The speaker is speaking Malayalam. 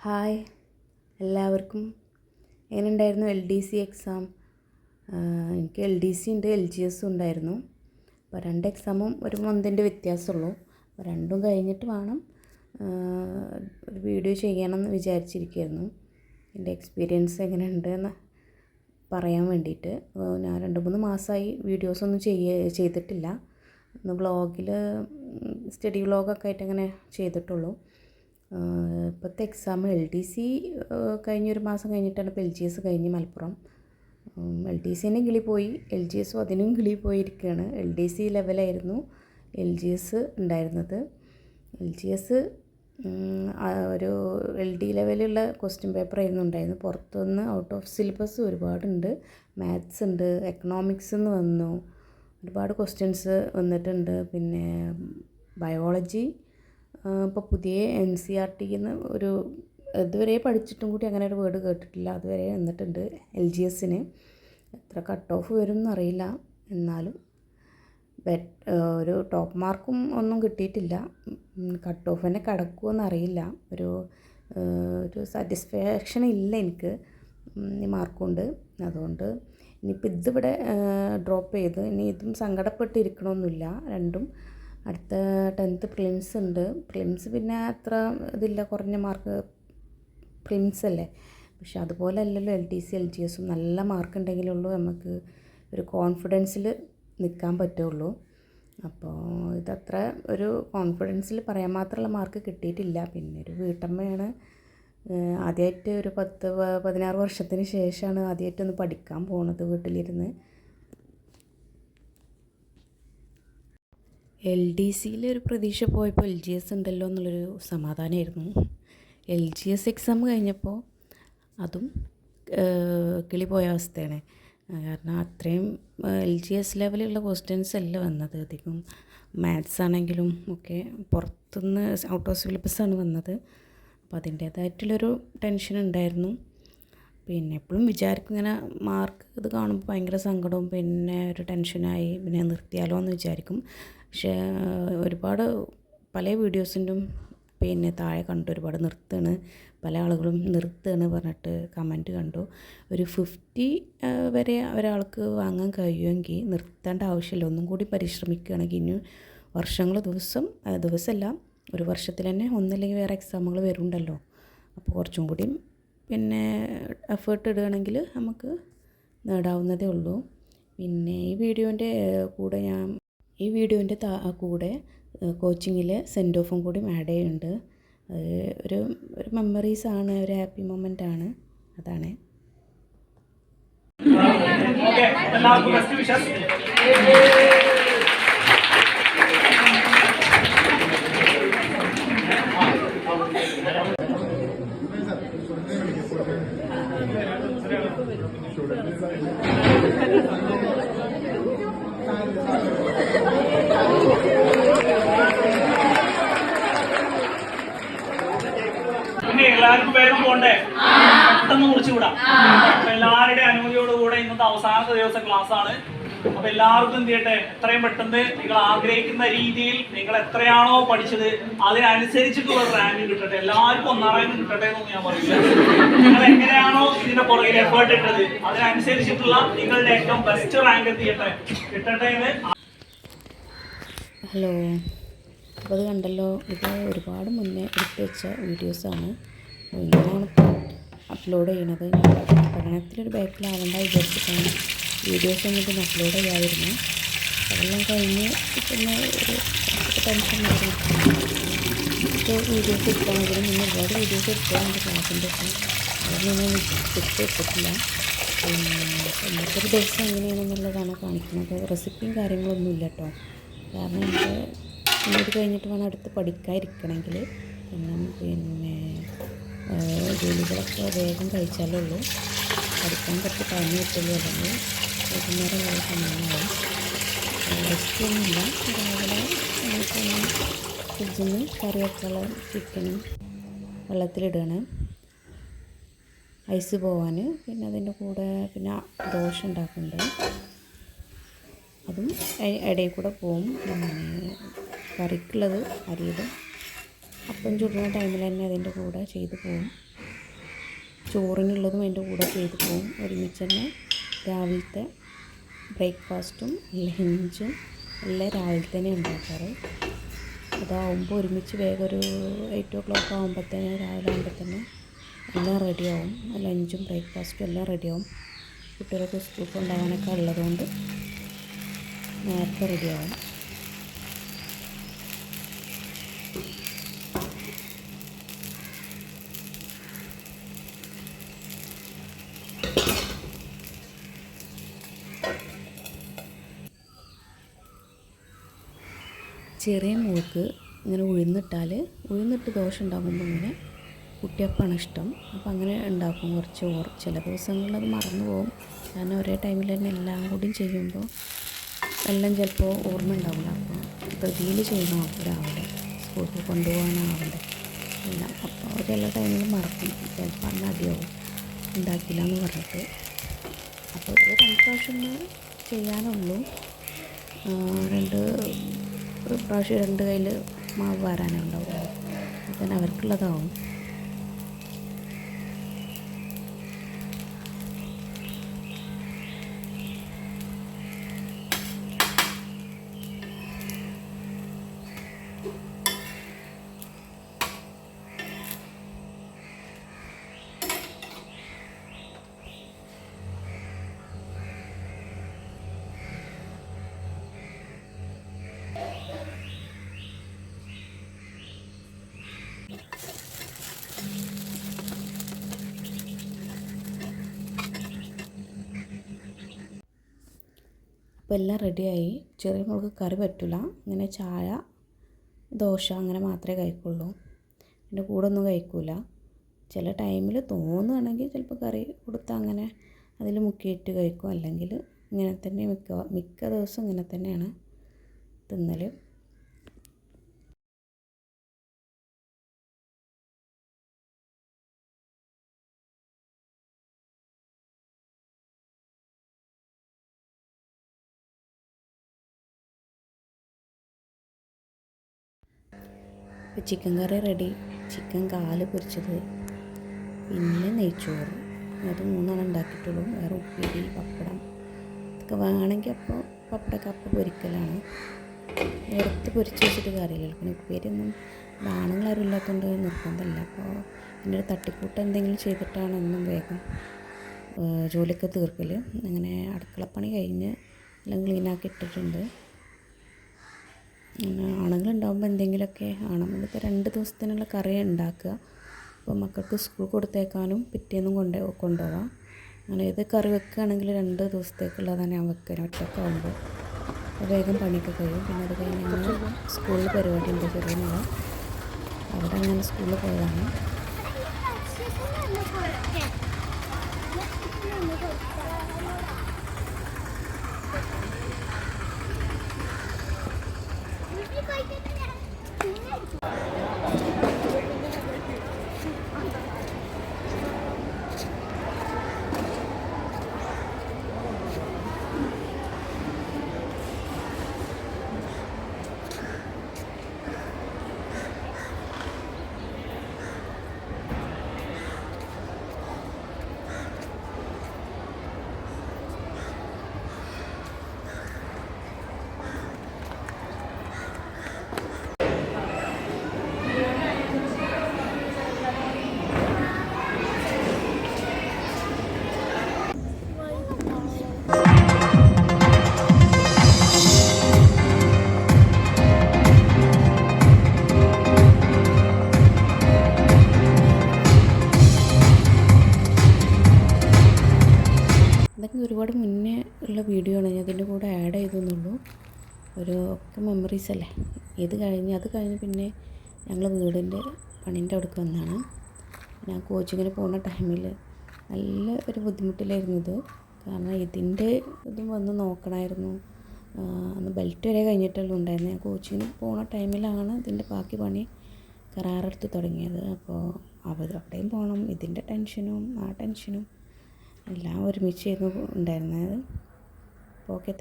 ഹായ് എല്ലാവർക്കും. എങ്ങനെയുണ്ടായിരുന്നു LDC എക്സാം? എനിക്ക് LDC ഉണ്ട്, LGS ഉണ്ടായിരുന്നു. അപ്പോൾ 2 എക്സാമും ഒരു മന്തിൻ്റെ വ്യത്യാസമുള്ളൂ. അപ്പോൾ രണ്ടും കഴിഞ്ഞിട്ട് വേണം ഒരു വീഡിയോ ചെയ്യണമെന്ന് വിചാരിച്ചിരിക്കുകയായിരുന്നു. എൻ്റെ എക്സ്പീരിയൻസ് എങ്ങനെയുണ്ടെന്ന് പറയാൻ വേണ്ടിയിട്ട്. ഞാൻ 2-3 മാസമായി വീഡിയോസൊന്നും ചെയ്തിട്ടില്ല. ഒന്ന് വ്ളോഗിൽ സ്റ്റഡി വ്ളോഗൊക്കെ ആയിട്ട് അങ്ങനെ ചെയ്തിട്ടുള്ളൂ. ഇപ്പോഴത്തെ എക്സാം LDC കഴിഞ്ഞൊരു മാസം കഴിഞ്ഞിട്ടാണ് ഇപ്പോൾ LGS കഴിഞ്ഞ് മലപ്പുറം. LDCനും കിളി പോയി, LGSും അതിനും കിളി പോയിരിക്കുകയാണ്. LDC ലെവലായിരുന്നു LGS ഉണ്ടായിരുന്നത്. LGS ഒരു LD ലെവലുള്ള ക്വസ്റ്റ്യൻ പേപ്പറായിരുന്നു ഉണ്ടായിരുന്നത്. പുറത്തുനിന്ന് ഔട്ട് ഓഫ് സിലബസ് ഒരുപാടുണ്ട്. മാത്സ് ഉണ്ട്, എക്കണോമിക്സ് എന്ന് വന്നു, ഒരുപാട് ക്വസ്റ്റ്യൻസ് വന്നിട്ടുണ്ട്. പിന്നെ ബയോളജി ഇപ്പോൾ പുതിയ NCERTന്ന് ഒരു ഇതുവരെ പഠിച്ചിട്ടും കൂടി അങ്ങനെ ഒരു വേർഡ് കേട്ടിട്ടില്ല, അതുവരെ വന്നിട്ടുണ്ട് LGSന്. എത്ര കട്ട് ഓഫ് വരും എന്നറിയില്ല, എന്നാലും ഒരു ടോപ്പ് മാർക്കും ഒന്നും കിട്ടിയിട്ടില്ല. കട്ട് ഓഫ് തന്നെ കിടക്കുമെന്ന് അറിയില്ല. ഒരു സാറ്റിസ്ഫാക്ഷൻ ഇല്ല എനിക്ക് ഈ മാർക്കുണ്ട്. അതുകൊണ്ട് ഇനിയിപ്പോൾ ഇതിവിടെ ഡ്രോപ്പ് ചെയ്ത് ഇനി ഇതും സങ്കടപ്പെട്ടിരിക്കണമെന്നില്ല. രണ്ടും അടുത്ത 10th പ്രിലിംസ് ഉണ്ട്. പ്രിലിംസ് പിന്നെ അത്ര ഇതില്ല, കുറഞ്ഞ മാർക്ക് പ്രിലിംസ് അല്ലേ. പക്ഷെ അതുപോലെ അല്ലല്ലോ LDC LGSും. നല്ല മാർക്ക് ഉണ്ടെങ്കിലുള്ളൂ നമുക്ക് ഒരു കോൺഫിഡൻസിൽ നിൽക്കാൻ പറ്റുള്ളൂ. അപ്പോൾ ഇതത്ര ഒരു കോൺഫിഡൻസിൽ പറയാൻ മാത്രമുള്ള മാർക്ക് കിട്ടിയിട്ടില്ല. പിന്നെ ഒരു വീട്ടമ്മയാണ്, ആദ്യമായിട്ട് ഒരു 10-16 വർഷത്തിന് ശേഷമാണ് ആദ്യമായിട്ടൊന്ന് പഠിക്കാൻ പോകുന്നത് വീട്ടിലിരുന്ന്. LDCയിൽ ഒരു പ്രതീക്ഷ പോയപ്പോൾ LGS ഉണ്ടല്ലോ എന്നുള്ളൊരു സമാധാനമായിരുന്നു. LGS എക്സാം കഴിഞ്ഞപ്പോൾ അതും കിളി പോയ അവസ്ഥയാണ്. കാരണം അത്രയും LGS ലെവലുള്ള ക്വസ്റ്റ്യൻസ് അല്ല വന്നത്. അധികം മാത്സ് ആണെങ്കിലും ഒക്കെ പുറത്തുനിന്ന് ഔട്ട് ഓഫ് സിലബസാണ് വന്നത്. അപ്പോൾ അതിൻ്റേതായിട്ടുള്ളൊരു ടെൻഷൻ ഉണ്ടായിരുന്നു. പിന്നെ എപ്പോഴും വിചാരിക്കും ഇങ്ങനെ മാർക്ക് ഇത് കാണുമ്പോൾ ഭയങ്കര സങ്കടവും പിന്നെ ഒരു ടെൻഷനായി, പിന്നെ നിർത്തിയാലോ എന്ന് വിചാരിക്കും. പക്ഷേ ഒരുപാട് പല വീഡിയോസിൻ്റെയും പിന്നെ താഴെ കണ്ടു ഒരുപാട് നിർത്തുകയാണ്, പല ആളുകളും നിർത്തുകയാണ് പറഞ്ഞിട്ട് കമൻറ്റ് കണ്ടു. ഒരു 50 വരെ ഒരാൾക്ക് വാങ്ങാൻ കഴിയുമെങ്കിൽ നിർത്തേണ്ട ആവശ്യമില്ല. ഒന്നും കൂടി പരിശ്രമിക്കുകയാണെങ്കിൽ ഇനി ദിവസമല്ല, ഒരു വർഷത്തിൽ തന്നെ ഒന്നല്ലെങ്കിൽ വേറെ എക്സാമുകൾ വരുന്നുണ്ടല്ലോ. അപ്പോൾ കുറച്ചും കൂടി പിന്നെ എഫേർട്ട് ഇടുകയാണെങ്കിൽ നമുക്ക് നേടാവുന്നതേ ഉള്ളൂ. പിന്നെ ഈ വീഡിയോൻ്റെ കൂടെ കോച്ചിങ്ങിൽ സെൻഡ് ഓഫും കൂടി ആഡ് ചെയ്യുന്നുണ്ട്. ഒരു മെമ്മറീസാണ്, ഒരു ഹാപ്പി മൊമെൻ്റ് ആണ്. അതാണ്. പിന്നെ എല്ലാവർക്കും വേഗം പോണ്ടേ, പെട്ടെന്ന് കുറിച്ച് വിടാം. അപ്പൊ എല്ലാവരുടെയും അനുമതിയോടുകൂടെ ഇന്നത്തെ അവസാനത്തെ ദിവസം ക്ലാസ് ആണ്. അപ്പൊ എല്ലാവർക്കും എന്ത് ചെയ്യട്ടെ, എത്രയും പെട്ടെന്ന് നിങ്ങൾ ആഗ്രഹിക്കുന്ന രീതിയിൽ നിങ്ങൾ എത്രയാണോ പഠിച്ചത് അതിനനുസരിച്ചിട്ടുള്ള റാങ്ക് കിട്ടട്ടെ. എല്ലാവർക്കും 1 റാങ്ക് കിട്ടട്ടെ എന്നൊന്നും ഞാൻ പറയില്ല. നിങ്ങൾ എങ്ങനെയാണോ ഇതിന്റെ പുറകിൽ എഫേർട്ട് ഇട്ടത് അതിനനുസരിച്ചിട്ടുള്ള നിങ്ങളുടെ ഏറ്റവും ബെസ്റ്റ് റാങ്ക് കിട്ടട്ടെ എന്ന്. ഹലോ, അപ്പോൾ അത് കണ്ടല്ലോ, ഇത് ഒരുപാട് മുന്നേ എടുത്ത് വെച്ച വീഡിയോസാണ്. ഇങ്ങനെയാണ് അപ്ലോഡ് ചെയ്യണത്. പഠനത്തിലൊരു ബാക്കിലാവണ്ട വിചാരിച്ചിട്ടാണ് വീഡിയോസ് ഒന്നും പിന്നെ അപ്ലോഡ് ചെയ്യാതിരുന്നു. അതെല്ലാം കഴിഞ്ഞ് പിന്നെ ഒരു ടെൻഷൻ വീഡിയോസ് എടുക്കുകയാണെങ്കിലും പിന്നെ ഒരുപാട് വീഡിയോസ് എടുക്കാറുണ്ട് ക്ലാസ്സിൻ്റെ ഒക്കെ. അതൊന്നും എടുത്തിട്ടില്ല. പിന്നെ ഇന്നത്തെ ഒരു ദിവസം എങ്ങനെയാണെന്നുള്ളതാണ് കാണിക്കുന്നത്. റെസിപ്പിയും കാര്യങ്ങളൊന്നും ഇല്ല കേട്ടോ. കാരണം എനിക്ക് ഇത് കഴിഞ്ഞിട്ട് വേണം അടുത്ത് പഠിക്കാതിരിക്കണമെങ്കിൽ. പിന്നെ ജോലികളൊക്കെ വേഗം കഴിച്ചാലേ ഉള്ളൂ പഠിക്കാൻ കുറച്ച് ടൈം കിട്ടുള്ളൂ. അല്ലെങ്കിൽ വൈകുന്നേരം വരെ സമയമാവും. റെസ്റ്റൊന്നുമില്ല. രാവിലെ നമുക്കൊന്ന് ഫ്രിഡ്ജിൽ നിന്ന് കറി വെക്കാനുള്ള ചിക്കനും വെള്ളത്തിലിടുകയാണ് ഐസ് പോവാൻ. പിന്നെ അതിൻ്റെ കൂടെ പിന്നെ ദോശ ഉണ്ടാക്കുന്നുണ്ട്, അതും ഇടയിൽ കൂടെ പോവും. പിന്നെ കറിക്കുള്ളത് അരിയിടും. അപ്പം ചുടുന്ന ടൈമിൽ തന്നെ അതിൻ്റെ കൂടെ ചെയ്തു പോകും. ചോറിനുള്ളതും അതിൻ്റെ കൂടെ ചെയ്തു പോകും. ഒരുമിച്ച് തന്നെ രാവിലത്തെ ബ്രേക്ക്ഫാസ്റ്റും ലഞ്ചും എല്ലാം രാവിലെ തന്നെ ഉണ്ടാക്കാറ്. അതാവുമ്പോൾ ഒരുമിച്ച് വേഗം ഒരു 8 o'clock ആകുമ്പോഴത്തേന് രാവിലെ ആകുമ്പോഴത്തേന് എല്ലാം റെഡിയാവും. ലഞ്ചും ബ്രേക്ക്ഫാസ്റ്റും എല്ലാം റെഡിയാവും. കുട്ടികൾക്ക് സ്കൂളിൽ കൊണ്ടുപോകാനൊക്കെ ഉള്ളതുകൊണ്ട് നേരത്തെ റെഡിയാവും. ചെറിയ മോൾക്ക് ഇങ്ങനെ ഉഴുന്നിട്ട് ദോശ ഉണ്ടാക്കുമ്പോൾ ഇങ്ങനെ കുട്ടിയപ്പമാണ് ഇഷ്ടം. അപ്പോൾ അങ്ങനെ ഉണ്ടാക്കും കുറച്ച് ചില ദിവസങ്ങളിൽ അത് മറന്നു പോകും. കാരണം ഒരേ ടൈമിൽ തന്നെ എല്ലാം കൂടിയും ചെയ്യുമ്പോൾ എല്ലാം ചിലപ്പോൾ ഓർമ്മ ഉണ്ടാവില്ല. അപ്പോൾ പ്രതിയിൽ ചെയ്യണം രാവിലെ സ്കൂളിൽ കൊണ്ടുപോകാനാവണ്ടേ എല്ലാം. അപ്പോൾ ചില ടൈമിൽ മറക്കും. ചിലപ്പോൾ അന്ന് അടിയാവും ഉണ്ടാക്കില്ല എന്ന് പറഞ്ഞിട്ട്. അപ്പോൾ ഒരു 2 പ്രാവശ്യം ചെയ്യാനുള്ളൂ. ഒരു പ്രാവശ്യം 2 കയ്യിൽ മാവ് വാരാനേ ഉണ്ടാവുള്ളൂ. അപ്പം അവർക്കുള്ളതാവും. അപ്പോൾ എല്ലാം റെഡിയായി. ചെറിയ മോൾക്ക് കറി പറ്റില്ല. ഇങ്ങനെ ചായ ദോശ അങ്ങനെ മാത്രമേ കഴിക്കുള്ളൂ. എൻ്റെ കൂടെ ഒന്നും കഴിക്കില്ല. ചില ടൈമിൽ തോന്നുകയാണെങ്കിൽ ചിലപ്പോൾ കറി കൊടുത്താൽ അങ്ങനെ അതിൽ മുക്കിയിട്ട് കഴിക്കും. അല്ലെങ്കിൽ ഇങ്ങനെ തന്നെ മിക്ക ദിവസം ഇങ്ങനെ തന്നെയാണ് തിന്നൽ. ചിക്കൻ കറി റെഡി. ചിക്കൻ കാല് പൊരിച്ചത്, പിന്നെ നെയ്ച്ചോറ്, അത് 3 ഉണ്ടാക്കിയിട്ടുള്ളൂ. വേറെ ഉപ്പേരി, പപ്പടം ഇതൊക്കെ വേണമെങ്കിൽ അപ്പോൾ പപ്പടമൊക്കെ അപ്പം പൊരിക്കലാണ്. പുറത്ത് പൊരിച്ച് വെച്ചിട്ട് കാര്യമില്ലല്ലോ. പിന്നെ ഉപ്പേരിയൊന്നും ആണുങ്ങളാരും ഇല്ലാത്തതുകൊണ്ട് നിർബന്ധമില്ല. അപ്പോൾ എൻ്റെ ഒരു തട്ടിക്കൂട്ട് എന്തെങ്കിലും ചെയ്തിട്ടാണ് എന്നും വേഗം ജോലിയൊക്കെ തീർക്കൽ. അങ്ങനെ അടുക്കളപ്പണി കഴിഞ്ഞ് എല്ലാം ക്ലീനാക്കി ഇട്ടിട്ടുണ്ട്. ആണുങ്ങളുണ്ടാകുമ്പോൾ എന്തെങ്കിലുമൊക്കെ ആണം. ഇതിപ്പോൾ 2 ദിവസത്തിനുള്ള കറി ഉണ്ടാക്കുക. അപ്പോൾ മക്കൾക്ക് സ്കൂൾ കൊടുത്തേക്കാനും പിറ്റേന്നും കൊണ്ടുപോകാം. അങ്ങനെ ഏത് കറി വെക്കുകയാണെങ്കിൽ 2 ദിവസത്തേക്കുള്ളതാണ് ഞാൻ വെക്കുക. ഒറ്റയ്ക്ക് ആകുമ്പോൾ വേഗം പണിയൊക്കെ കഴിയും. പിന്നെ അത് കഴിഞ്ഞ് ഞങ്ങൾ സ്കൂളിൽ പരിപാടി ഉണ്ട് ചെറിയ നാളെ. അവിടെ അങ്ങനെ സ്കൂളിൽ പോയതാണ്. ഇതൊക്കെ ഒരുപാട് മുന്നേ ഉള്ള വീഡിയോ ആണ്. ഞാൻ ഇതിൻ്റെ കൂടെ ആഡ് ചെയ്തെന്നുള്ളൂ. ഒക്കെ മെമ്മറീസ് അല്ലേ. അത് കഴിഞ്ഞ് പിന്നെ ഞങ്ങൾ വീടിൻ്റെ പണീൻ്റെ അവിടേക്ക് വന്നതാണ്. ഞാൻ കോച്ചിങ്ങിന് പോകുന്ന ടൈമിൽ നല്ല ഒരു ബുദ്ധിമുട്ടിലായിരുന്നു ഇത്. കാരണം ഇതിൻ്റെ ഇതും വന്ന് നോക്കണമായിരുന്നു. അന്ന് ബെൽറ്റ് വരെ കഴിഞ്ഞിട്ടുള്ളൂ ഉണ്ടായിരുന്നത്. ഞാൻ കോച്ചിങ്ങിന് പോകുന്ന ടൈമിലാണ് ഇതിൻ്റെ ബാക്കി പണി കരാറെടുത്ത് തുടങ്ങിയത്. അപ്പോൾ അവിടെയും പോകണം, ഇതിൻ്റെ ടെൻഷനും ആ ടെൻഷനും എല്ലാം ഒരുമിച്ചായിരുന്നു ഉണ്ടായിരുന്നത്. അപ്പോൾ ഓക്കെ.